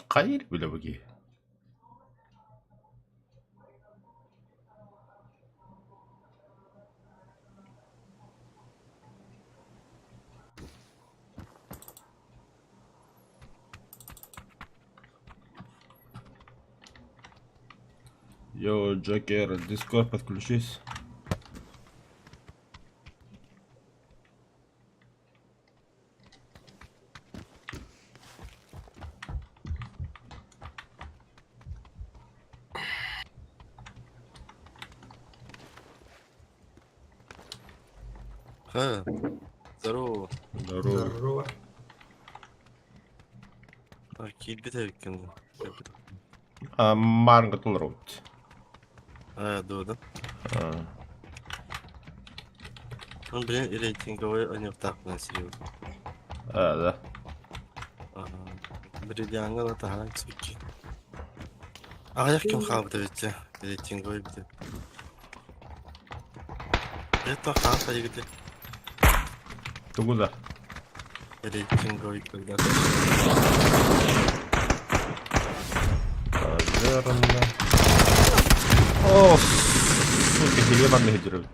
Hayır bile bagi. Йо, Джокер, Дискорд подключись. Здорово. Здорово. Здорово. Келбет экен. Марнгатл Роуд. Doğru. А, Onun bilen reytingovый анектак насилию. да. Бриллианга да тахана ксүки. Аяк кем хабыта битте. Рейтинговый битте. Это ханта егите. Ты куда? Рейтинговый когда. Наверное. О, сука, ебаный гидроид.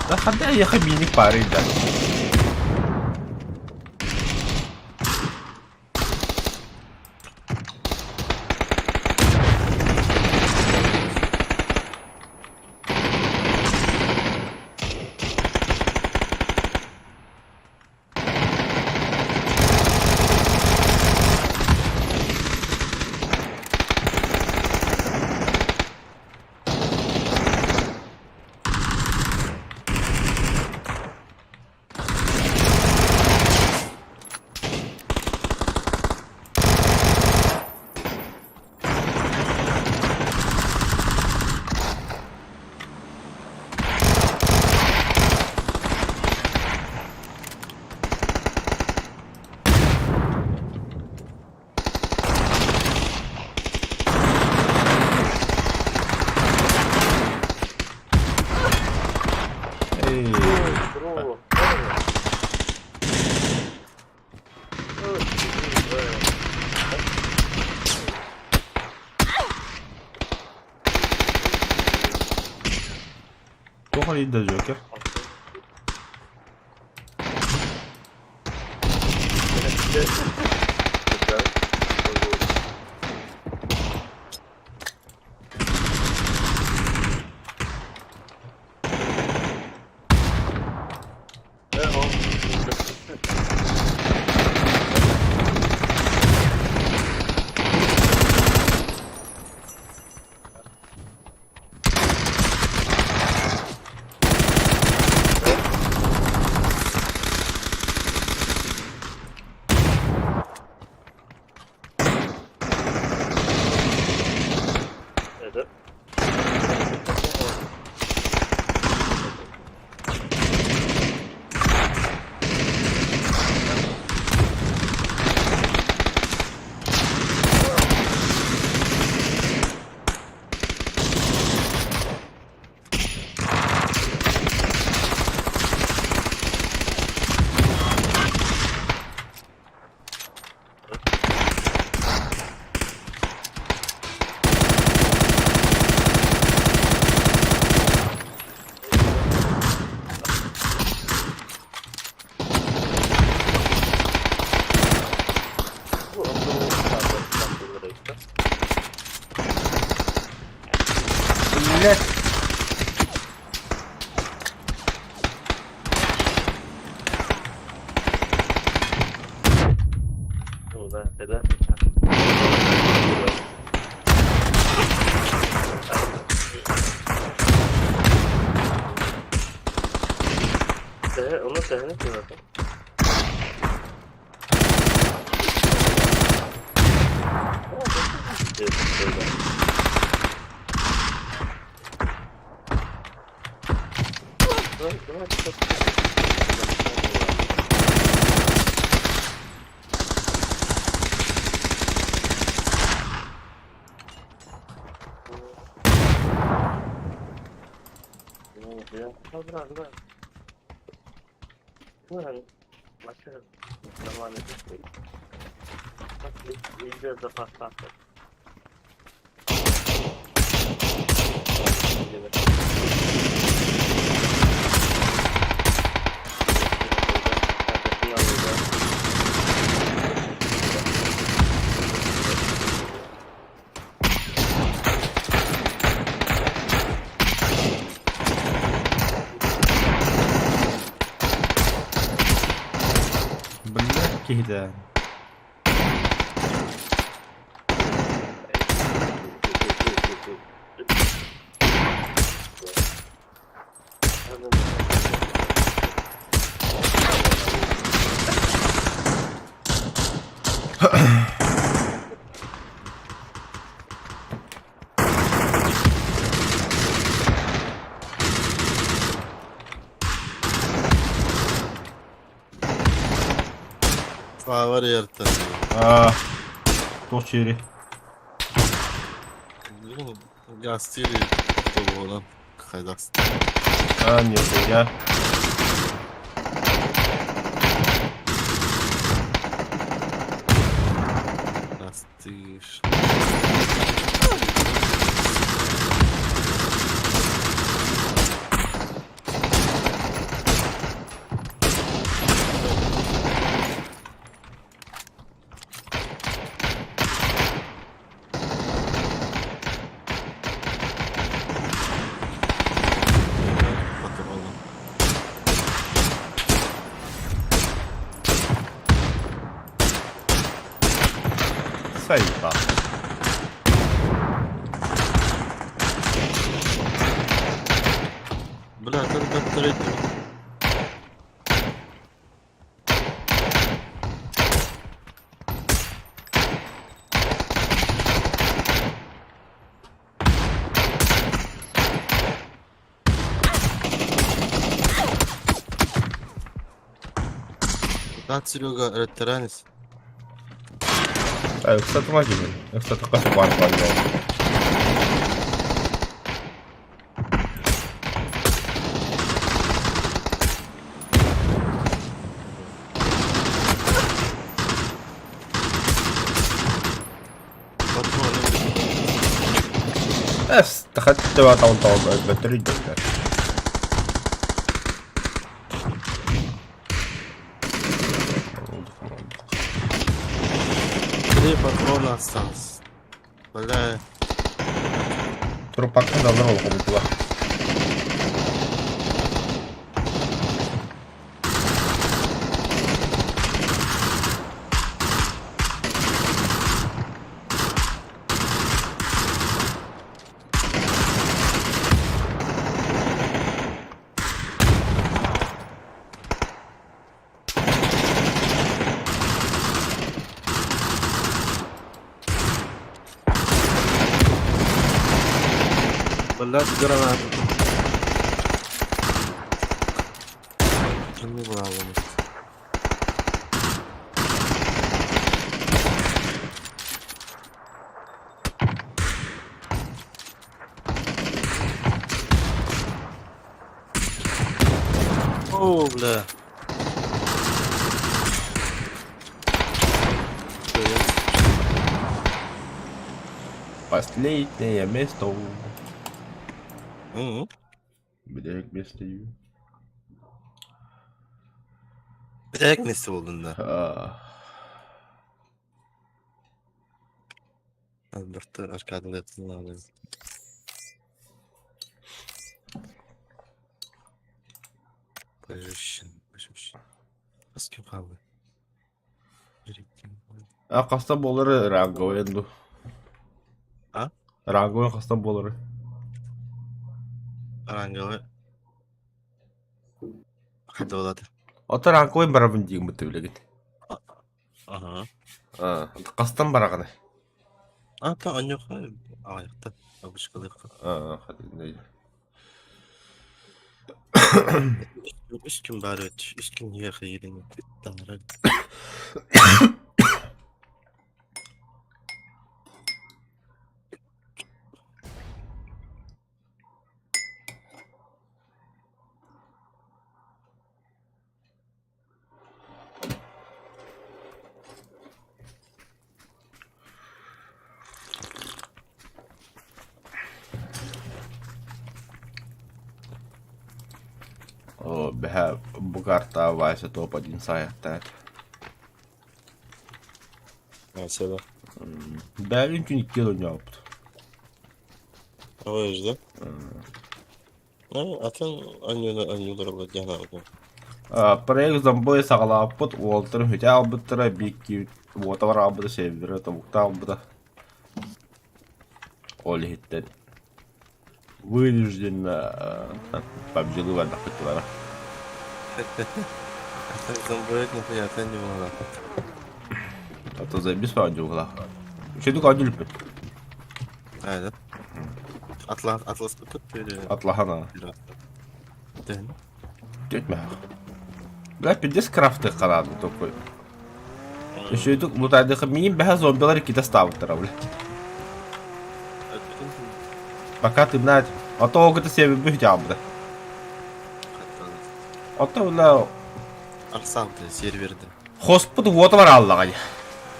Да ходи, я хабини парень, да. Эй, Здорово. плохо ли да, Джокер? Evet. Bu Блять. да, да. Onu sehne zaten. Да. Ну, нормально. Idzie za pasatę. Idziemy. Блядь, кида. Sağ var yarıda. А, 4. Gaz değil. Dolu olan. Kazaksın. А, нихуя. Gaz değil. Bakın oğlum. Сайта. Бля, как третий. Как Серега ветеранец? А, кстати, магазин. Я, кстати, только банк возьму. Патроны. دخلت تبع طاولة البطارية ده. Три патрона осталось. Бля, Трупак на дорогу была. бля, гранат. Не брал он. О, бля. Последнее место. Hı. Bilerek besleyeyim. Bilerek nesi oldun da? Ah. Albert'ta arkada yatın abi. Başım. Nasıl kim kaldı? А каста болары ранговый энду. А? Ранговый каста болары. Arangalı. Hadi oladı. Ата ранговый барабын дейін бұтты білеген. Aha. Кастан барағаны. Ata an yok abi. Ayakta. Alışkalık. Hadi ne? Üç gün bari ötüş. Üç gün niye kıyırdın? Tanrı. О, беха, бугарта вайса топ-1 саяқтар. Mesela. Бәрін түн 2 yıl önce yaptı. O yüzden. Атын анюлар olacağına oldu. Проект замбой сағалаппыт, олтыр хүте албыттыра, бекки, отавар албыды, севдері, табукта албыды. Ол хиттен. Вынужденно побжилы вардақ бітті Атын замбоет нихуя atan не была. Это заебись по аудиогла. Еще только один лепет. Evet. Atlas tutup böyle. Атлахана. Dön. Детьми. Бля, 50 крафты канаду такой. Еще иду, вот это миним бега зомбилар какие-то ставят бля. Пока ты, блядь, а то как-то себе бегтя, бля. А то, бля, Aksandı serverde. хоспут вот var Allah'a.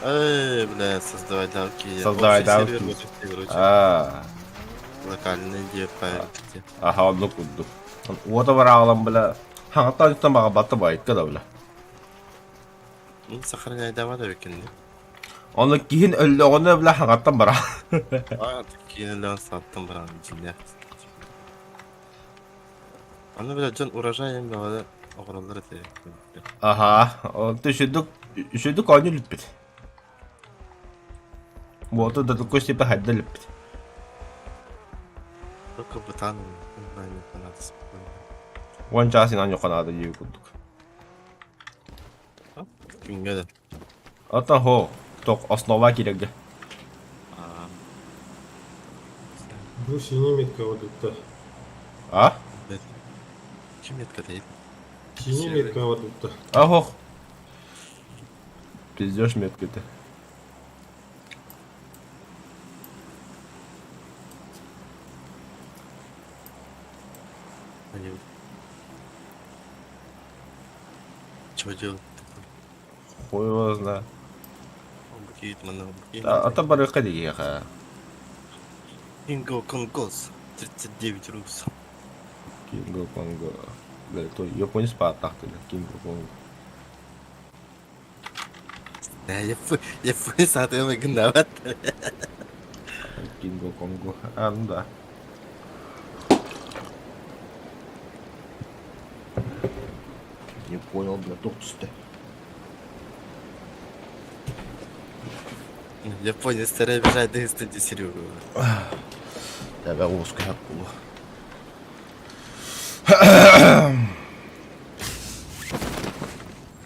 Бля, создавай давки. Создавай давки. Локальный депайрти. Aha, onu kurduk. Вот var Allah'ım, bля. Hatta üstten bana batı bayık da, bля. Сохраняй давай да викинди. Onu kihin öldü, onu, bля, hatta bara. Кейнелен саттым бран жинек. Аны бля жон урожайым да огролдар эте. Aha, onu düşürdük onu lütfet. Вот это такой себе hadde lütfet. Только бутан не понадобится. Вон час inan yok anada yiyor kurduk. Kimge de. Ata ho, tok основа керекті. Bu синий метка вот это. А? Kim yetka değil? Синий метка вот это. Ахох. Пиздешь метки-то. Они... Чего делать? Хуй его знает. Букет мана. Ата барыка деген ха. Инго Конгос. 39 рус. Кинго Конго. Бля, кто японец по атаке, Кинго Конго. Я фу сатым гнават. Кинго Конго. А, ну да. Не понял, бля, толсто. Япония старая бежать до стадии Серегу. Тебе узкая пула.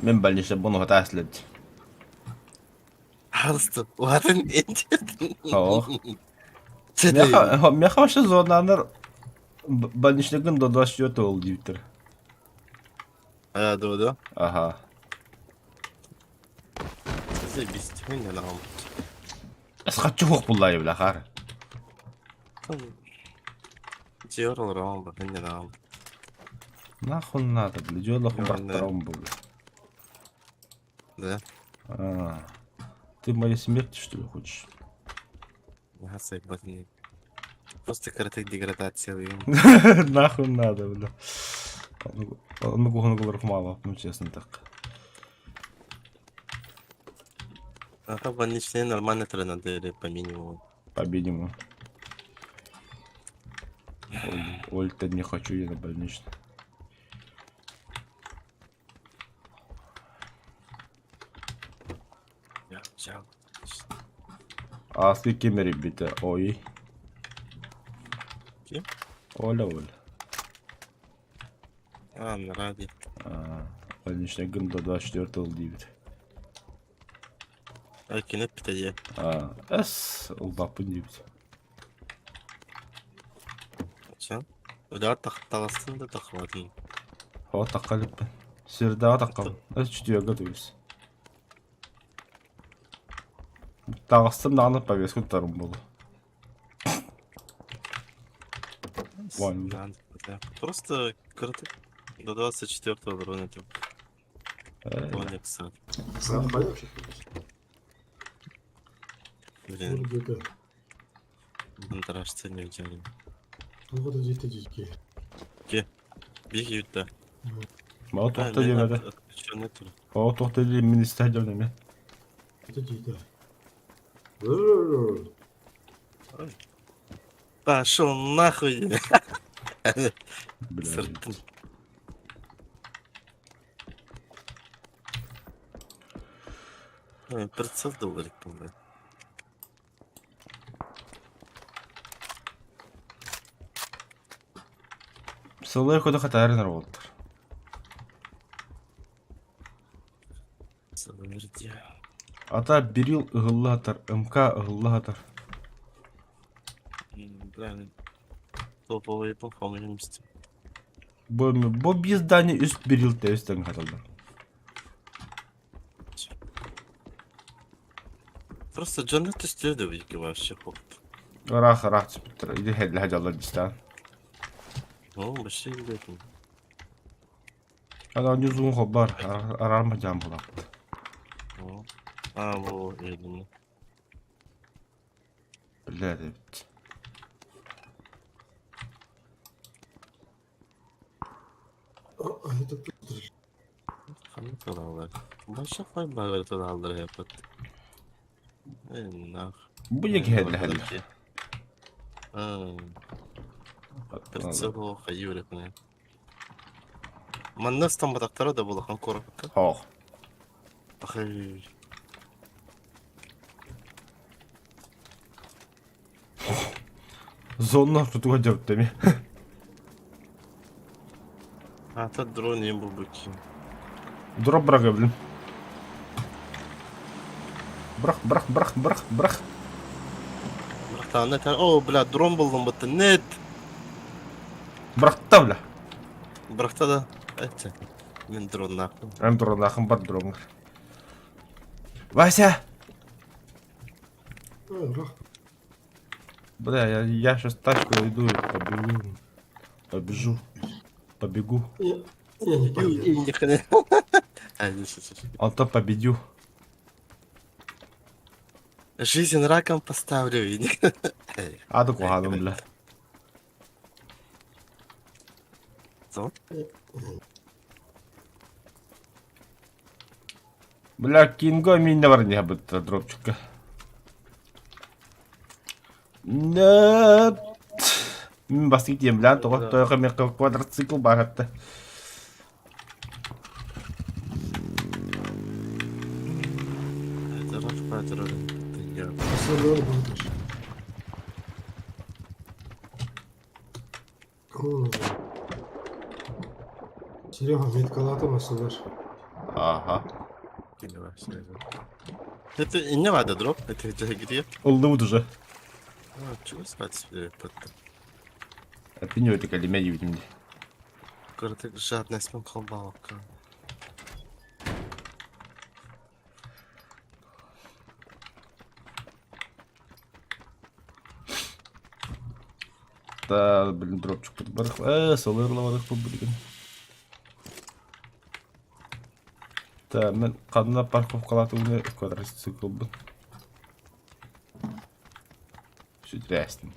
Мен больнице bunu hata esledi. Просто ладно, интересно. Ох. Мен хорошо zonlanır. Больничный до 24 oldu Twitter. А, да. Aha. Заебись, не нам. Esqatçı hoq bullay bile xar. Диорал Рамбо, не нам. Нахуй надо, бля, дело Ну, хубартром был. Да? А, ты моей смерти, что ли, хочешь? Я заебать. Просто каратек деградация. Нахуй надо, бля. Он говорит мало, ну честно так. А то больничные нормально тренады по минимуму. По минимуму. Оль-то не хочу я на больничный. Я взял. А скільки ми ребята? Ой. Ким? Оля. А, на ради. Больничный гын до 24 oldu evet. А кинет питание. Эс, улбапын дейбит. Че? Удар тағыстың да тақыладың. О, тақалыппын. Сирдаға таққам. Эс чүтіуге дейбіз. Тағыстым нағаны повеску тарым болды. Понял. Просто каратек до 24 уровня. Понял, кстати. Сам поешь? Блин, Вроде да. бунтарашцы не взяли. Ну вот здесь-то дички. Беги, да. Мал тухта демеді. Отключенный тұр. Мал тухта дейін мен істәдім неме. Это дейді. Пошел нахуй. Бля. Сыртын. $500 помню. Сылыр көді қатарынар болдыр. Заверди. Ата Берил ығылы атар, МК ығылы атар. Бля, топовый по фамилиямсти. Бо биздани үст Берил тәуістен қатылды. Просто джанет истеды вики вообще хоп. Рах тіпіттір. Иди хәділі хәділі дистан. Ну, вообще идет. Ада нюзуң қо бар, арарма жан бұлақты. Во, едем. Бля дебіт. Это тут. Хамы тұралар. Баша қой бағыр тұралар япыт. Нах. Бұ екі хәділі хәділі. Перцело хайюрек не. Маннас там батактара да было хан коракка. Хоқ. Ахай. Зонна тұтуға деп деме. Ата дрон ем бұл бүкки. Дроп бырақ өбілін. Бырақ. Братан, нет. О, бля, дрон болдым бітті. Нет. Бырақта бля. Брахта да. Әтті. Мен дрон нақым. Әм тұрын ақын бар дроңғыр. Вася! Рах. Бля, я сейчас тачку иду, побегу. Я не поеду. Нихрена. А, не, сейчас. А то победю. Жизнь раком поставлю. Аду куханым, бля. Зон? Бля, кинго мине бар не бітті дропчикка. Нет. Мен басты кетем, бля, тойға мен квадроцикл бар әтті. Это рак патрон. Асылыр будешь. Кому нужно? Серега, меткалаты асылыр. Ага. Это и не надо дроп, это игре. Oldu bu уже. Чего спать себе потом? Әтпен өтік әлеме деймде. Коротко жадность мен колбалка. Та, блин, дропчик тут барық. Солырлы барық бұл білген. Та, мен қадына парковкалаты ұны квадроцикл бұл. Сөйт рәстін.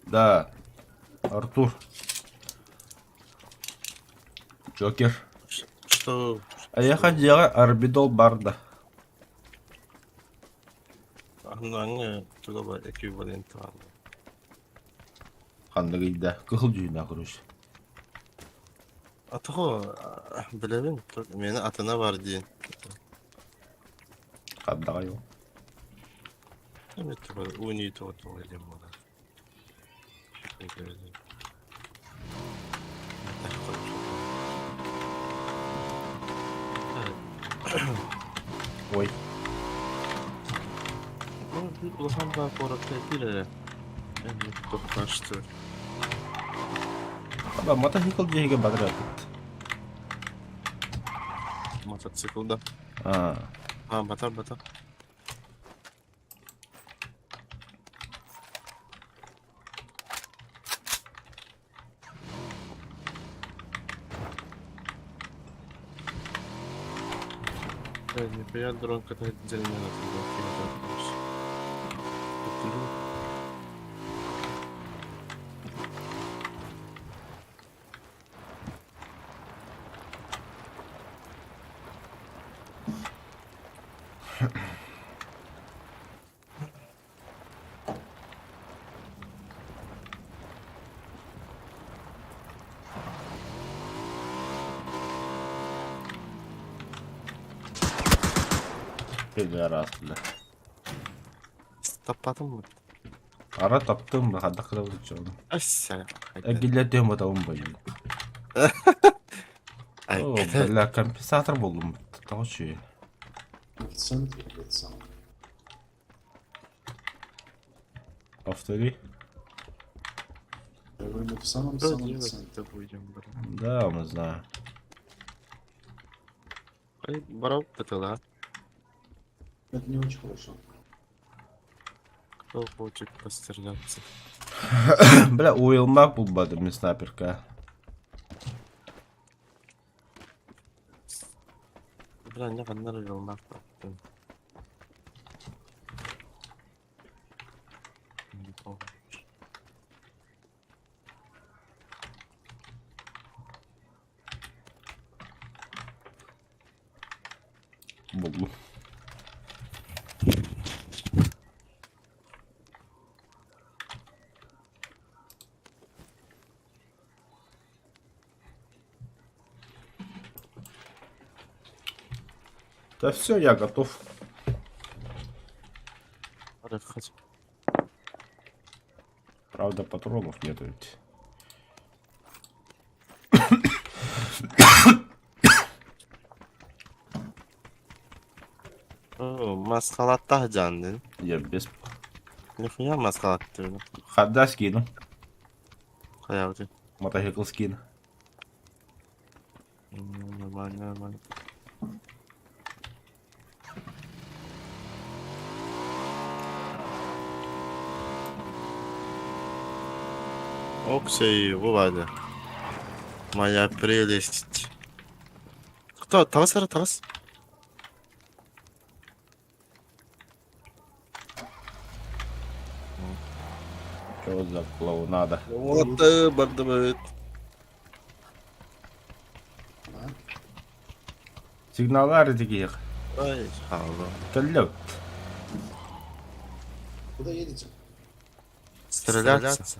Да, Артур. Джокер. Что? А я хотел орбидол барда. Они туда бы эквивалент. Қандығыйда. Күхіл жүйіне құрыш. Атығы, білемін, мені атына бар дейін. Қандыға йол. Әметті бар, уни тоғытың әлем бар. Ой. Улахан бар қорақта әтілі. Әмет тоқташты. Аба мотоцикл жейге бадыр әтіт. Мотоциклда. Батар. нихуя дрон катает отдельно на Туплю. Pederast bile. Tapadın mı? Ara taптым ба хадда кыда учугун. Ay sen. Агилетем атабын байын. Ay О, kötü. бля, компенсатор болдум. Тагычы. В центре этот самый. Повтори. Я говорю, в самом Вроде центре. это будем. Да, мы знаем. Ай, баров пытала. Это не очень хорошо. Кто хочет постреляться? Бля, уйылмак булбады мен снайперка. Бля, не kadar yolmak baktım. Болдум. Да все, я готов. Арахать. Правда, патронов нету ведь. Oo, maskalatta canlı. Я без... Nihaya maskalattı. Хадда скину. Kayavcı. Мотоцикл скин. Normal normal. Оксей, бывает. Моя прелесть. Кто? Тарас, Тарас. Что за клоунада? Вот, бардовый. Сигналары таких. Ай, хало. Калёт. Куда едете? Стреляться.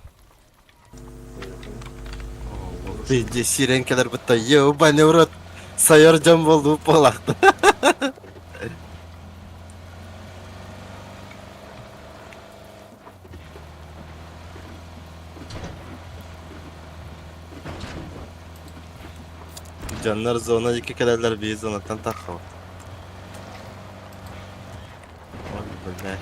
Ты где сиренкелер будто ебаный в рот. Sayarcan болду полақты. Canlar zona 2 kadarlar bir zonadan takıl. Vallahi.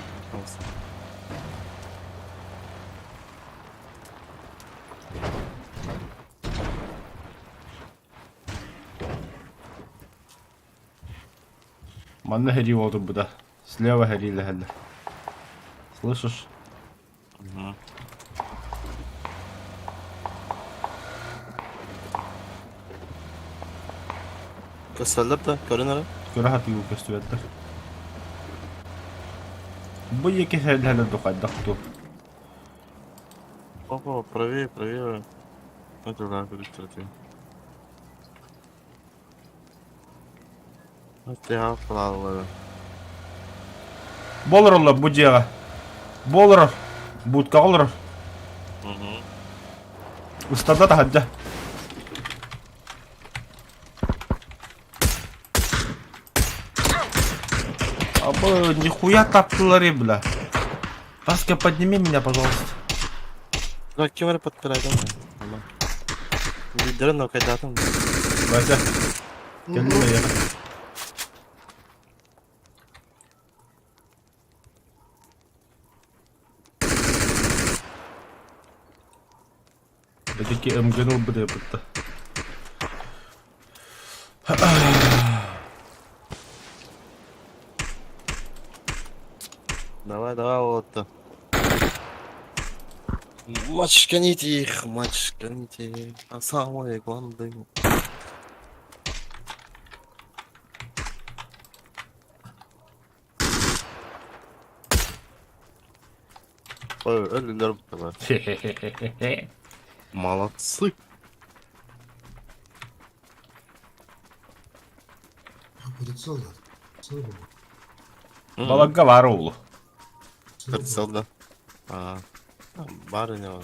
Манна гори вот буда. Слева горели гада. Слышишь? Угу. Кысалар да, көрінер. Күрәһә тигү көстүәттер. Бу яки хәлләле духайдакту. Опа, правее, правее. Это да, перестрелки. Вот я плаваю. Болыр олла бу жага. Болыр. Будка олыр. Угу. Устада да хаджа. Абы, нихуя таптылар и, бля. Аска, подними меня, пожалуйста. Ну, кемер подпирайдым. Лидеры, но кайдатым. Вася. Келдиме я. Эдеки МГНУ буде бутта. Давай, давай, вот. Мачканите их, мачканите. А самое главное. Ой, ölüler bu kadar. Молодцы. Будет солдат. Солдат. Балага var oğlu. Прицел, А, барыня.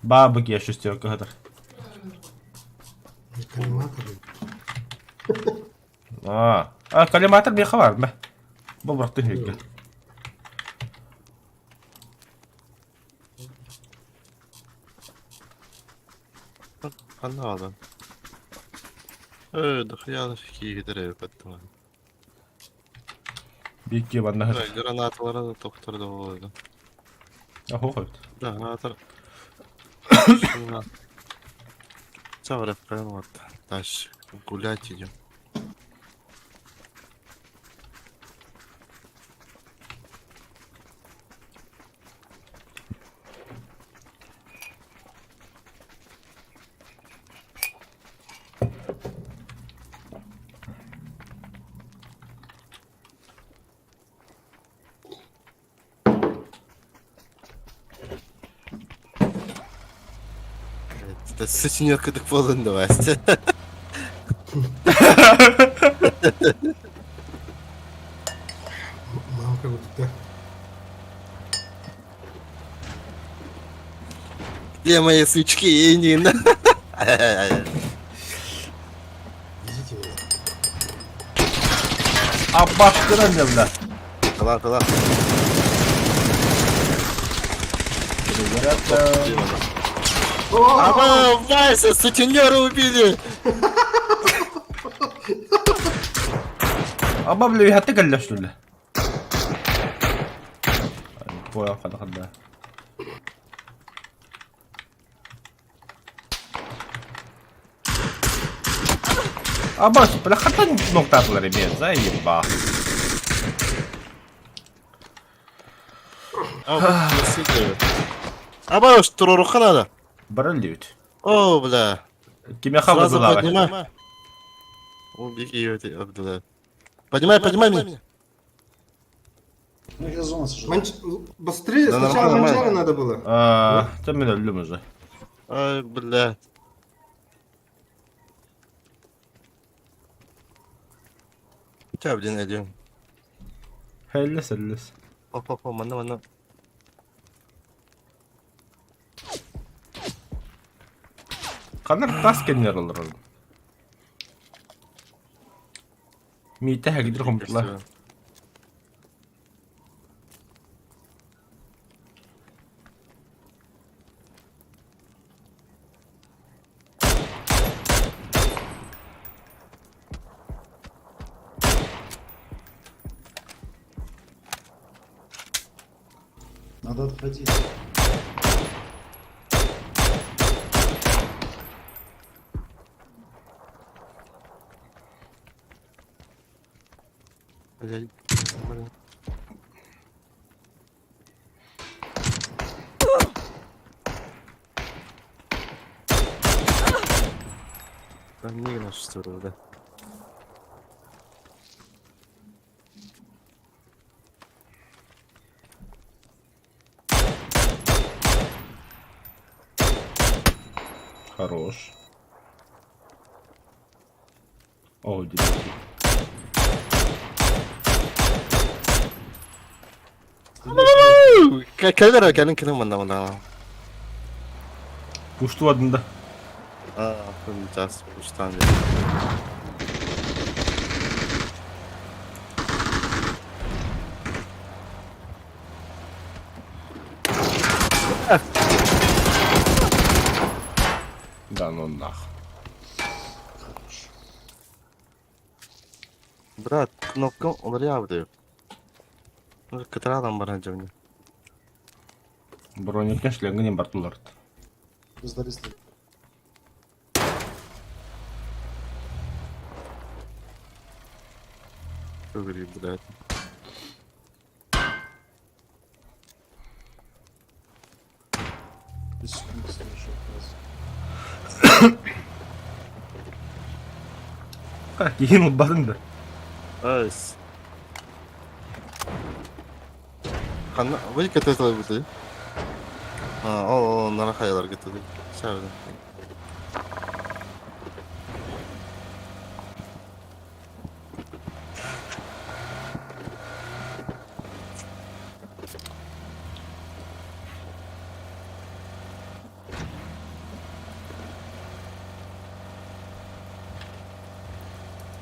Бабок я шестерка kadar. Коллиматоры. Коллиматор bir var mı? Bu bıraktın hükü. Канада. Да хрена какие гидреи подтымали. Bir iki bana hır. Granatalara da doktor da oldu. Aho koydu. Да, гранатор. Цавры прям вот. Дальше гулять идем. Да сутенерка так полон давай. Мамка вот это. Где мои свечки, Енина? Везите меня. Abbastın annemle. Ладно. Ага, Вайса, сутенера убили! Ama bile hatta kallaştırdı. Boya kadar. Ama belakatan nokta atları bir zayiba. Аба, что руха надо? Баралют. О, бля. Kim ya Сразу havuzlar? поднимай. Убеги ее, Абдулла. Поднимай меня. Ну, их зона сожрала. Быстрее, Да сначала нормально, манчары нормально. надо было. Tam ben öldüm уже. Ай, бля. Тебя один найдем. Helles. Опа, мана. Kadar taskenler olur oğlum. Mite her gidiyor komutla. Надо отходить. Блядь. Там не на шестерую, да. Хорош. О, дебилки. Kamera gelin kilim bana. Kuştu adında. Aa, just kuştan ya. Да ну нах. Брат, кнопка olur ya diyor. Катар адам бар ана жерде. Бронекен шлеңгенен бартулар. Сдались. Что говорит, блядь. Без секунд совершил Кейін ұлбадың да. Айс. Kanna, bu ilk kez tabii bu. Ha, onlara kayalar getirdik. Sevdim.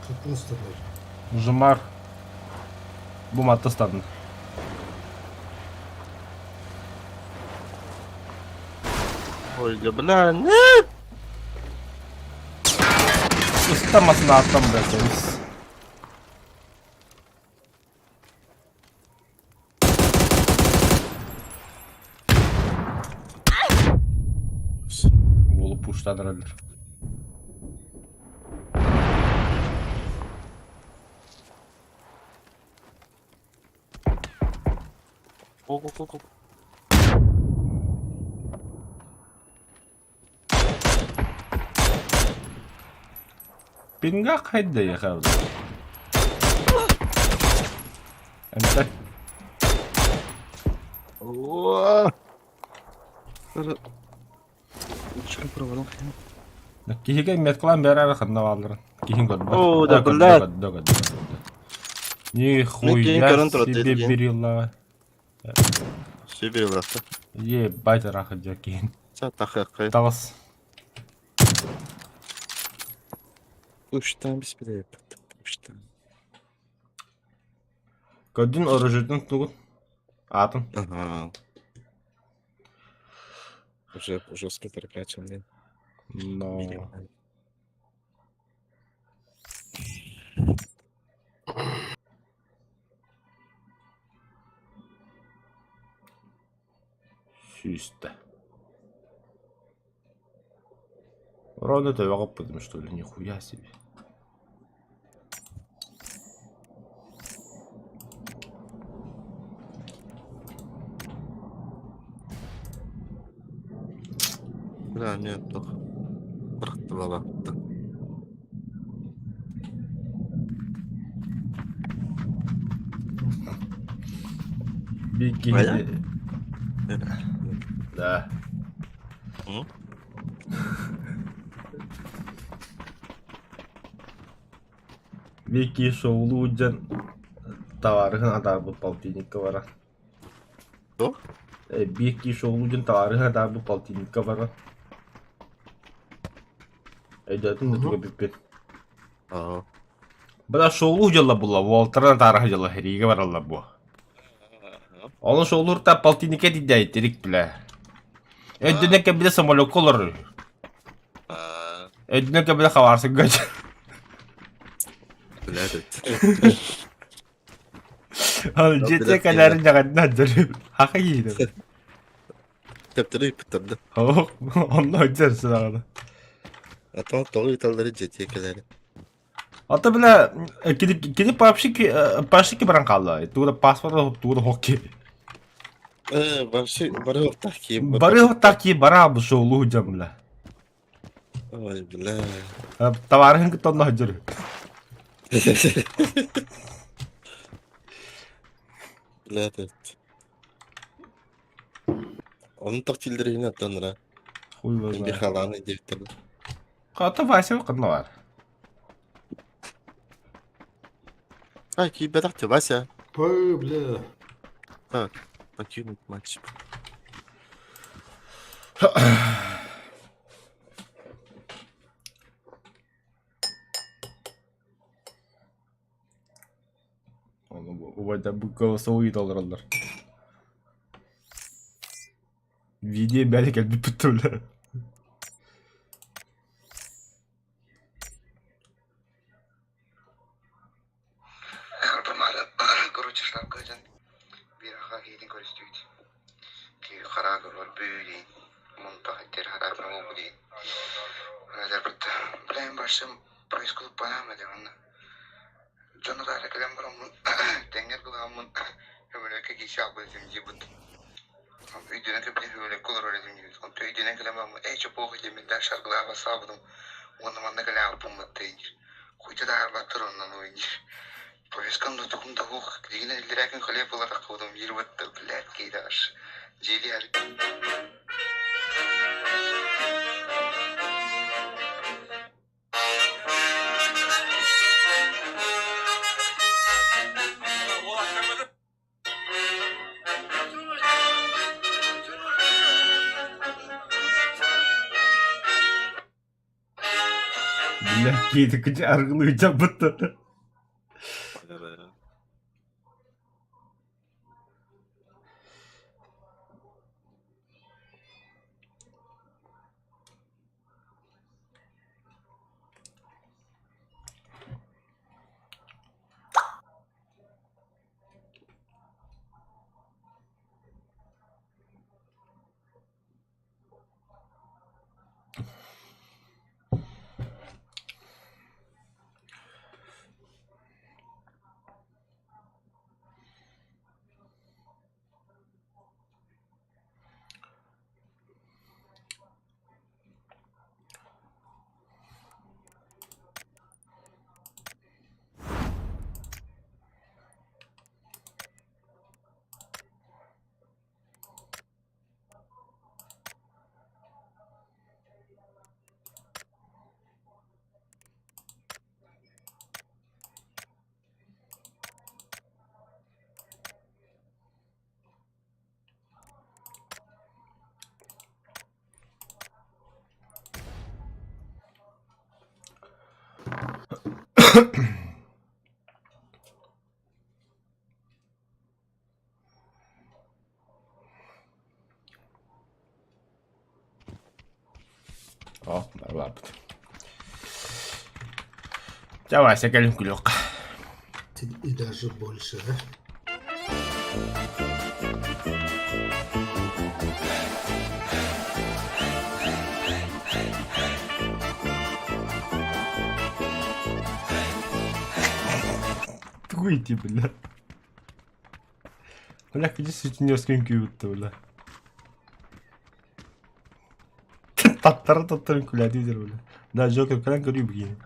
Kapını ısıtırlar. Жумар. Bu madde standı. Oyla bilen ne? Isıtamasını atlam derseniz. Olup puştan öldür. Go. Pinga kaydı ya kaldı. Ente. Oo. Şunu kuralım. Kihiga met kılan bir ara kanda varlar. Kihin gördü. Oo, da bunlar. Ni kihin хуя görüntü себе dedi. берила. Şey bir bıraktı. Ye bayta rakıca kihin. Sen takı. Tağız. Uçtan biz bir de yaptık. Uçtan. Gördün orucudun tuğun. Atın. Ага. Уже с перекачиванием. No. Сюста. Вроде это выгопадем, что ли, нихуя себе. Да, нет, только. Быраktı. Bir Öyle? gidi. Da. Hı? Вики Шоулуджан товарыгын адар бу полтинникке бара. Кто? Вики Шоулуджан товарыгын адар бу полтинникке бара. Эйдатын да туга биппет. Aa. Бара Шоулуджанла була, Волтерна тарыгы жала хериге баралла бу. Onun Шоулурта полтинникке диде айтерик биле. Эйденеке биле самолет колор. Эйденеке биле хаварсың гача. Biladet. Al jete kadar jangan najar. Haka yedi. Teptiri bitirdi. Oh, onu ödersin arada. Atan dolu italları ciddiye kadar. Hatta bile gidip başlık bırak kaldı. Tuğda pasport tuğda hockey. Barı ortak ki. Barı taki bara bu şoğlu hocam bile. Ay bile. Tavarın ki tonla hacer. Biladet. Onun taktilleri yine atanır ha. Huy Bir var. halanı bitirdi. Kata vaysa kanı var. Ay ki bedaktı bas ya. Ой, бля. Bak. Bakayım maç. Bu vada bu kavasa uyut alırlar. Video belki geldi bütürler. Короче, штабка жан бираха кейдин көрүстүйт. Ки карагыр бол бүйдейт. Мунтахаттер хадап мобудейт. Хадап битта. Блин башым происходит банама деп аны. Жона да келем барамын. Теңер кыламын. Өмөлөкө киши абызым жибут. Үйдүнө кепиле өмөлөк колор өзүм жибут. Онто үйдүнө келем барамын. Эче богу жемилде шаркылага сабыдым. Оны манда келем бумат дейт. Куйта да баттыр ондан ойнер. Поискал на таком догух, где на лиракин хлеб была такого мира блядь, кидаш. Джелиар. Блядь, кейді күнде арғылы өтем бұтты. О, нормально. Давай, сягалим кулек. И даже больше, да? Выйти, бля. Бля, иди сутенерским кюбит-то, бля. Tattara külüdür bля. Да, Джокер falan görüyor bugün.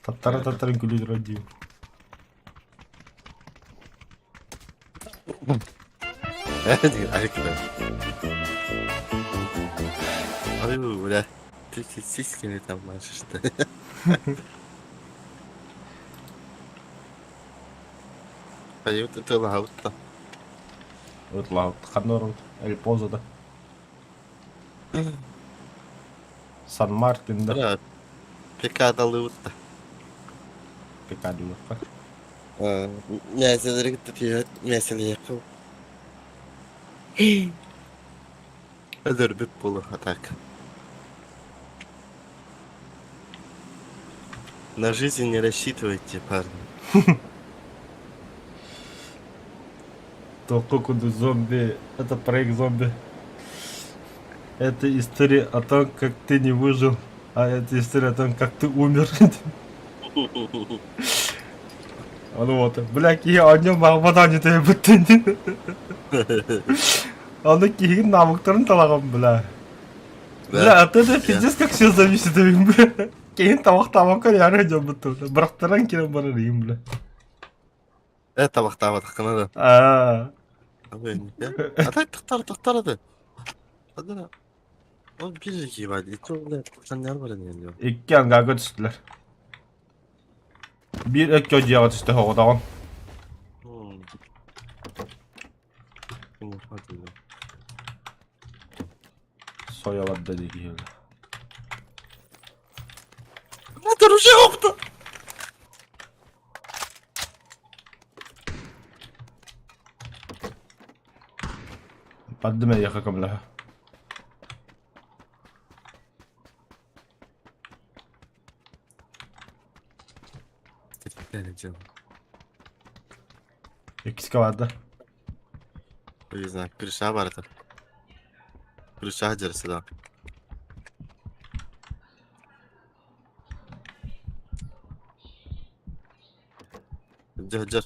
Tattara külüdür diyor. Ой, бля. Ты сиськами там машешь-то. Поют это лаут-то. Вот лаут, ханору, эль позада. Сан Мартин, да. Да. Пекада лаут-то. Пикадилов. Мясо дыргыт мясо ехал. Öldürüp bulu atak. На жизнь не рассчитывайте, парни. Только куда зомби. Это проект зомби. Это история о том, как ты не выжил. А это история о том, как ты умер. Вот. Бля, я о нем мағбадан етей бүттін. Оны кейін намықтарын талағам, бля. Бля, от этого пиздец как все зависит, бля. Кейін тамақ яны өдем бұтты. Бірақтаран кейін барар ем, бля. Тамақтава таққанады. Атай тақтарды. Адына. Ол bir iki var. İki oğlu sen ne var yani? İki anga düştüler. Bir ek çocuğa düştü havadan. Soyaladı dedi ki. Ne duruşu yoktu. قدم يا اخي قبلها. İkisi vardı. Не знаю, крыша var это. Крыша держится, да. Держи.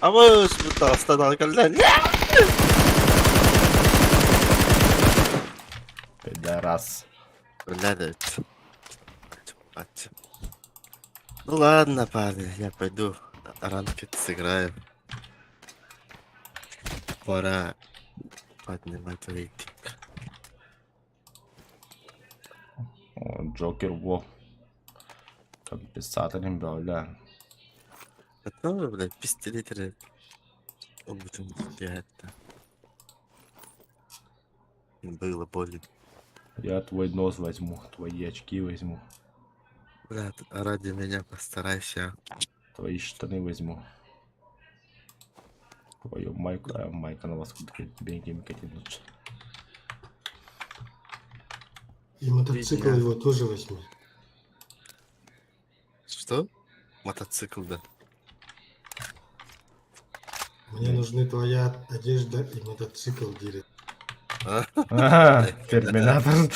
Ama bu taraftan arkadan. Пидорас. Блядь. Патча. Ну ладно, парни, я пойду ранкет сыграю. Пора поднимать рейтинг. О, Джокер во. Компенсаторын böyle. Это, ну, блядь, пистолетеры. Он будет это. Было более. Я твой нос возьму, твои очки возьму, Брат, ради меня постарайся. твои штаны возьму. Твою майку, а майка на вас бенками лучше. И мотоцикл Видно. его тоже возьми. Что? Мотоцикл, да. Мне нужны твоя одежда и мотоцикл, Дирек. А? Ага, терминатор.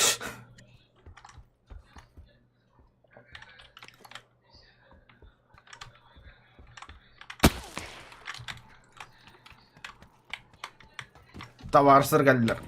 Tavarslar geldiler.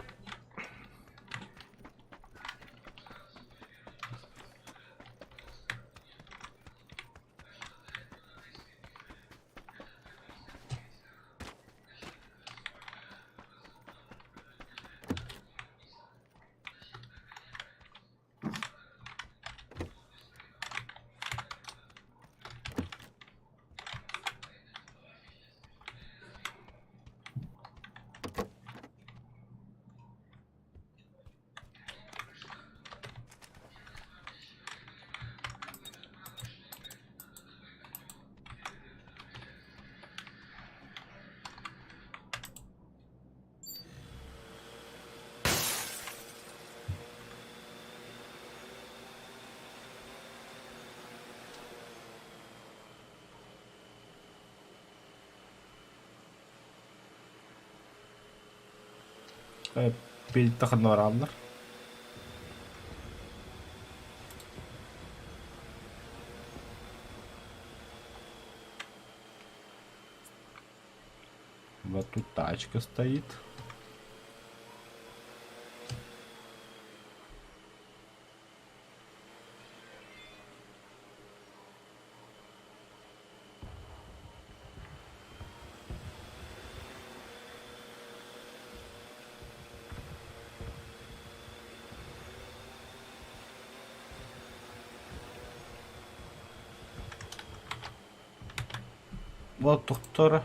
Bir takım var aldılar. Вот тут тачка стоит. Вот доктор.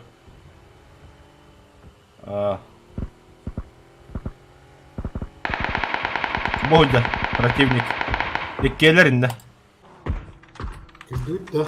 Burada противник. İkilerinde. Идут, да?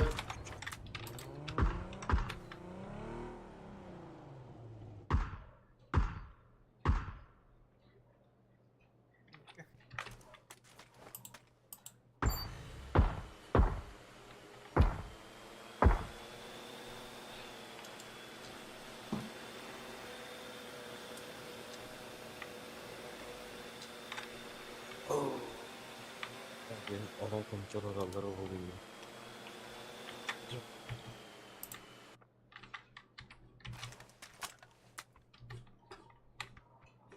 Benim oral kontrol oraları oluyor.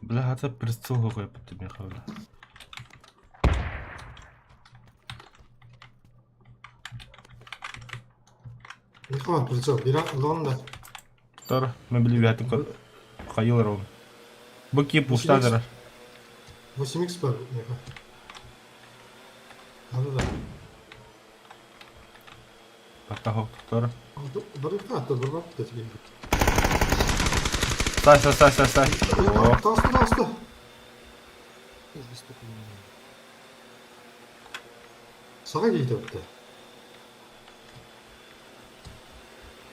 Бля, это прицел какой под тебе хавля. Не хват прицел, lan da. Доктор, мы были вятым хайылар он. Быки пуштадыр. 8x var. Hadi da. Атахок доктор. Барыкта, dur bak da тебе. Стай. О, Таста. Sağa gitti orada.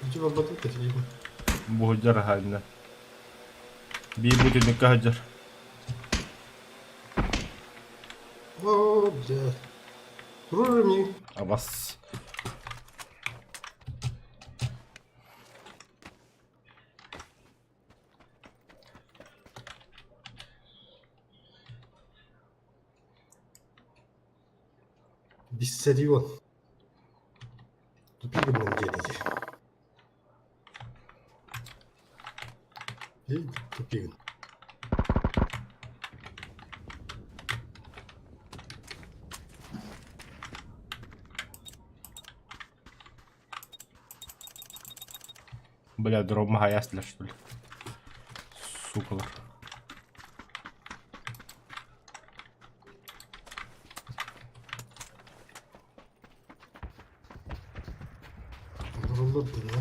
İki var batı da тебе. Бугуджар хальна. Би будет не каджар. О, блядь. Руры мне. А вас... Биссарион. Тупик нам делите. И тупик. Бля, дрома хаястлар, что ли? Сукалар. Vurulur ya.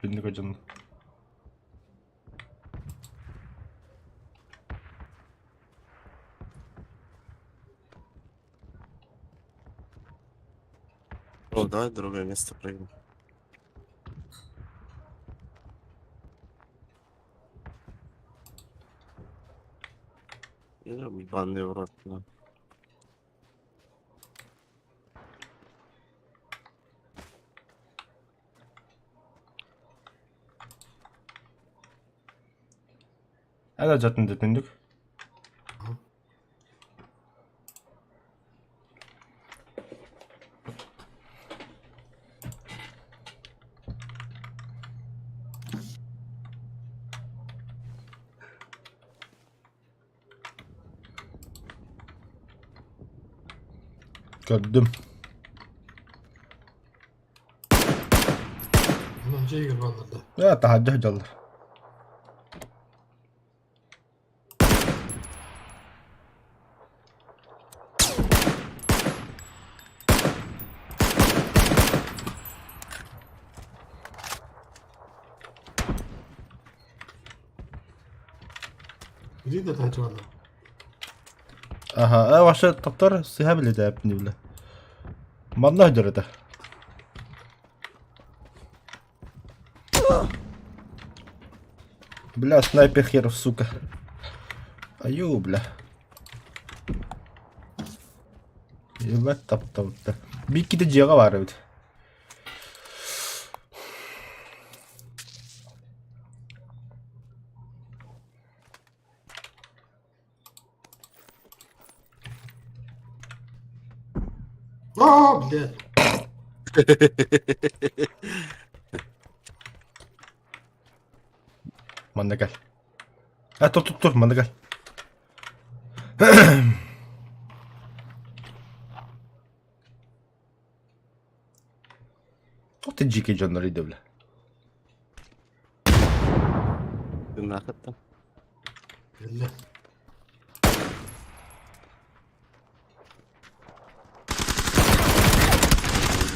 Bindik hocam. О, давай в другое место прыгнем. Банный в рот, да. Hadi zaten döndük. Gördüm. Hemen Jaeger bandırdı. Ya tahaddi hocalar. Biri de taç vardı. Aha, ваша доктор сыха биле да апни биле. Манна дөрөдө. Бля, снайпер хер, сука. Аю, бля. Ебать таптапты. Бикки де жега бар бит. Aa, блядь. Manda gel. Ha dur manda gel. Çok da ciddi canlarıydı bile. Ты нахуй-то? Belli.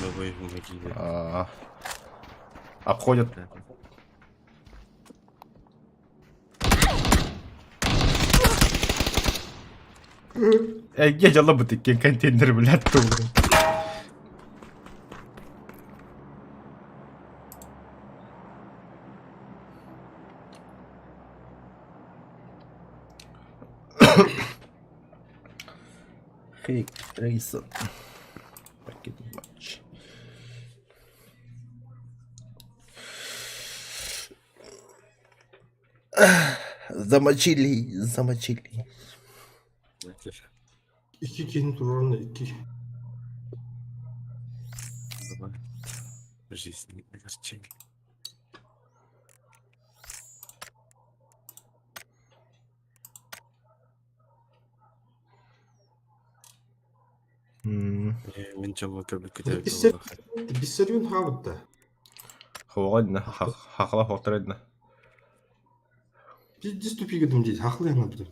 Мы выйдем в эти- Обходят. Gece la bu tekken konteyner bile attı oğlum. Hey, Grayson. Paket maç. Замочили. İki kilin turlarında iki. Давай. Жизнь не огорчение. Мен чамга көбүк кетебик. Бисерин хабытта. Хавагадна, хахала фоторедна. Biz tüpügüdüm değil. Haklı yanıldım.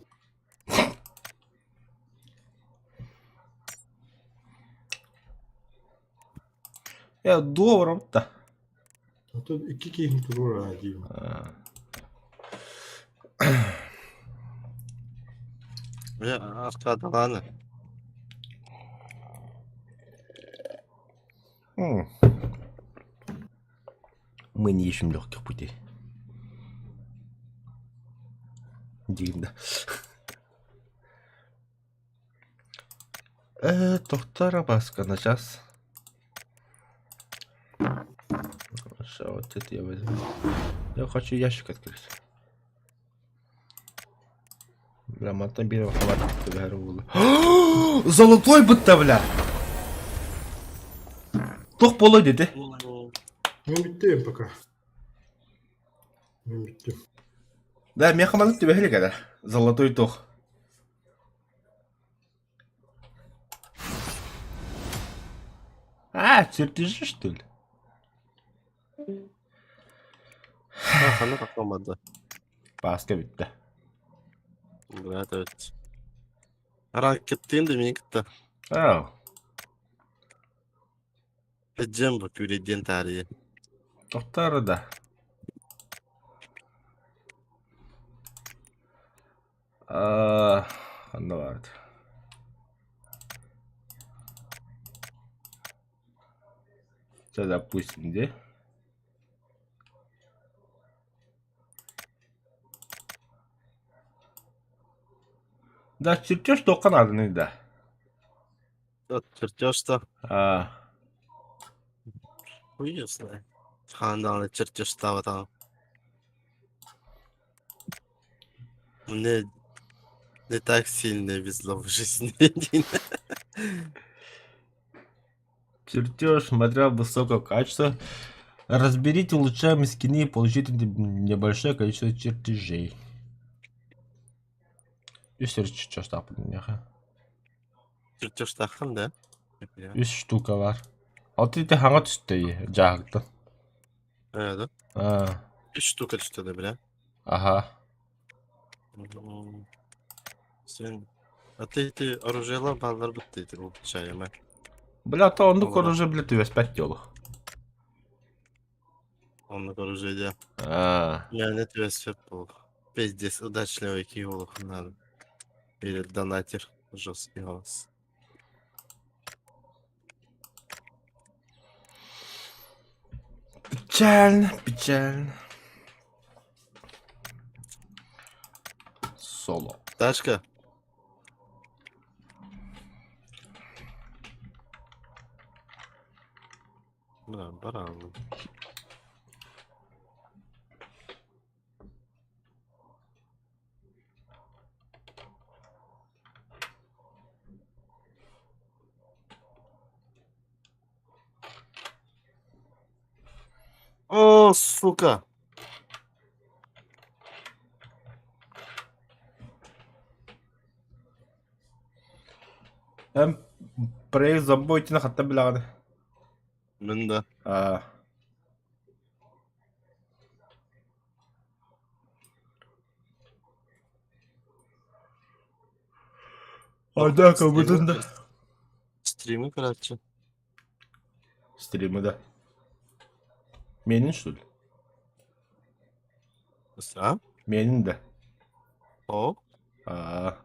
Ya doğru da. Тут iki kilin turu var diyeyim. Я аркада аны. Мы не ищем легких путей. Дивно. Доктора Баска на час. Хорошо, вот это я возьму. Я хочу ящик открыть. Грамотно беру хватит. Золотой бытта, бля. Тох полой dedi. Ben bittiyim пока. Ben bittim. Да, мне хаманут тебе гля. Золотой тох. А, чертежи, что ли? Хана тақламады. Басқа бітті. Брат, evet. Ранг кетті енді мен кетті. Ау. Эджем бұл күреден тарихи. Тоқтары да. Қанда барды. Сейчас допустим, где? Да, чертеж только надо, не да. Чертеж-то. Хуй знает. Хандан чертеж става там. Мне не так сильно везло в жизни. Чертеж, материал высокого качества. Разберите улучшаемые скины и получите небольшое количество чертежей. И чертеж так неха. Чертеж тахын да? 3 штука бар. Отыйты ханга түсті жағды. Да? А, 3 штука түсті да, бля. аха. Сен... А ты оружиялар балдар бітті, бұл шайыма. Бля, то он Ого. уже, блядь, весь 5 елых. Он оружие. А, Я не твой был. Пиздец, удачливый киолог надо. Или донатер. Жесткий голос. печально, печально. Соло. Тачка. Бля, баран. О, сука! Hem проект забойте на хатта билады. Мында. А. Однако будем да. Стримы, короче. Стримы да. Менин что ли? А? Менин да. О? А.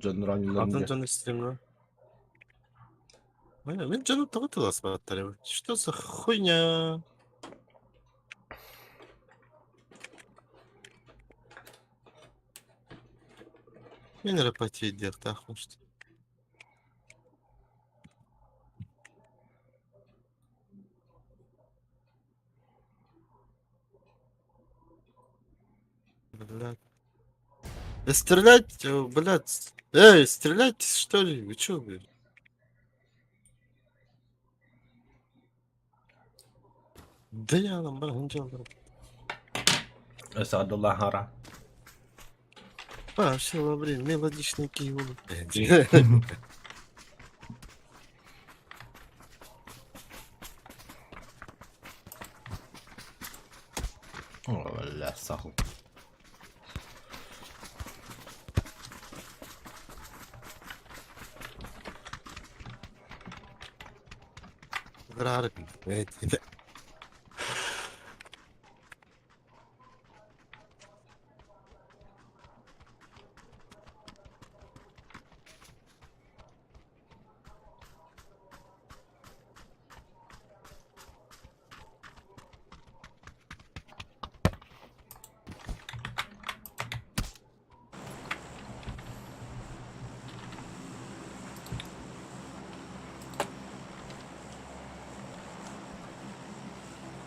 Джон Ронин Антон Джон стримно. Мен Джону тағытыла смотрел. Что за хуйня? Мен рапотеть дел, так может. Блядь. Да стрелять, блядь. Эй, стрелять, что ли? Вы чё, блядь? Да я там, блядь, ничего, блядь. Эсадулла хара. А, все, блин, мелодичный киеву. Оля, саху. Рары, блядь.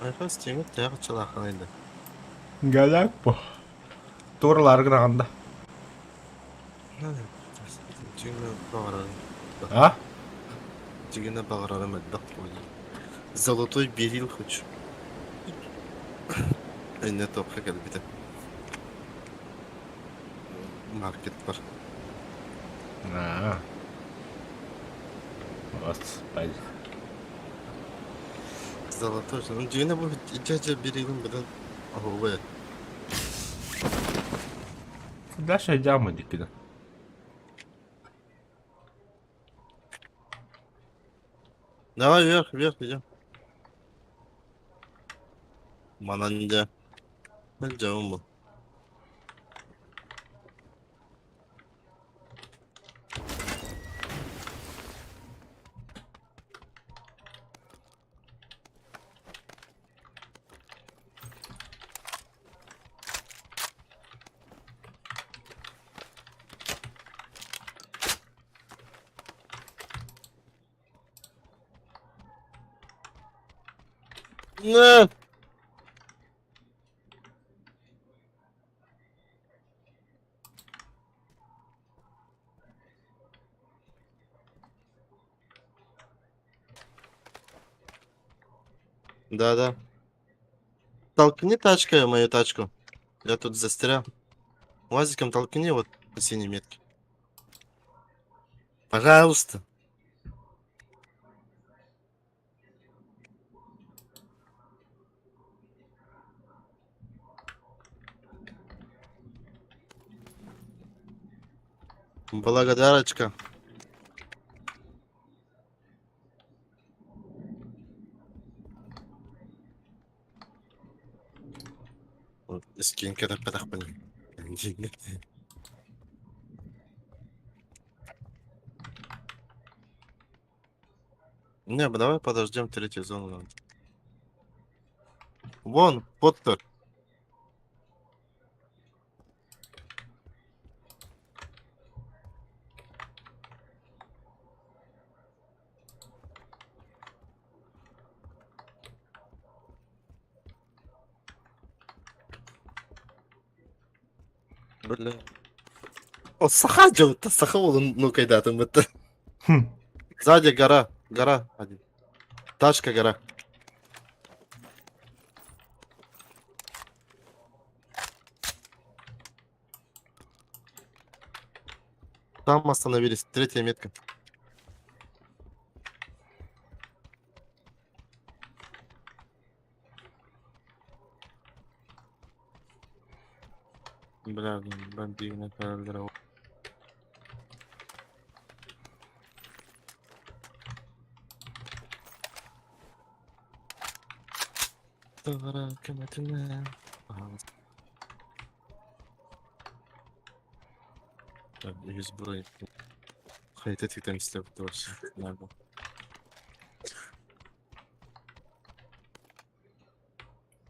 Айха стеңі таяғы чылақын енді. Галяк по. Турлар гранда. Жігіні бағырарым. А? Жігіні бағырарым әддақ қойды. Золотой берил хочу. Не топқа кәді біті. Маркет бар. А. Господи. Золотой же. Ну, дюйна будет и дядя берегом, бля. Ого, бля. Дальше йдемо, дікіда. Давай вверх, вверх идем. Мананде. Идем мы. Не! Да-да. Толкни тачкой мою тачку. Я тут застрял. Лазиком толкни вот по синей метке. Пожалуйста. Благодарочка. Вот, скинь когда подохпани. Не, давай подождем третью зону. Вон, Поттер. Бля. О, сахаджу, та сахаву, ну кайда там это. Хм. Сзади гора, гора один. Тачка гора. Там остановились, третья метка. Бля, бомбина, калькулятор. Так, і зброї. Хай ти там степ точно. Небо.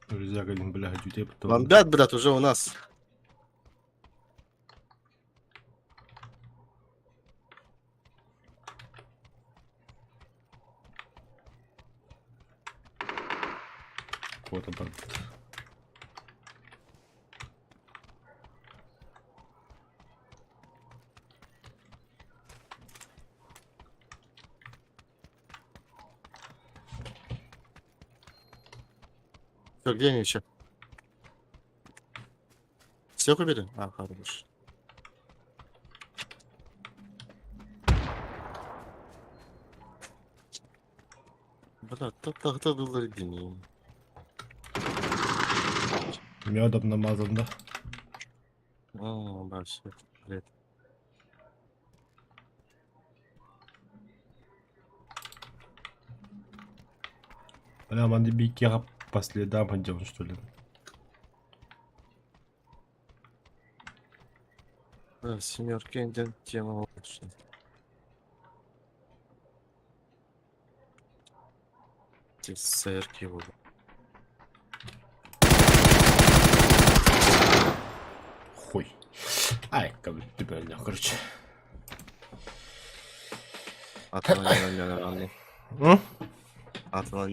Друзяк один, блядь, у тебе потом. Бомбят, брат, уже у нас. Кого-то бомбит. Все, где они еще? Всех убили? А, хорош. Бля, кто был один? Медом намазан, да? О, да, все. Блядь. Бля, ман бикера по следам идем, что ли? Да, семерки, один тема лучше. Эти сэрки будут. Хуй. Ай, как бы, тебя, короче. Atlan. Hı? Atlan.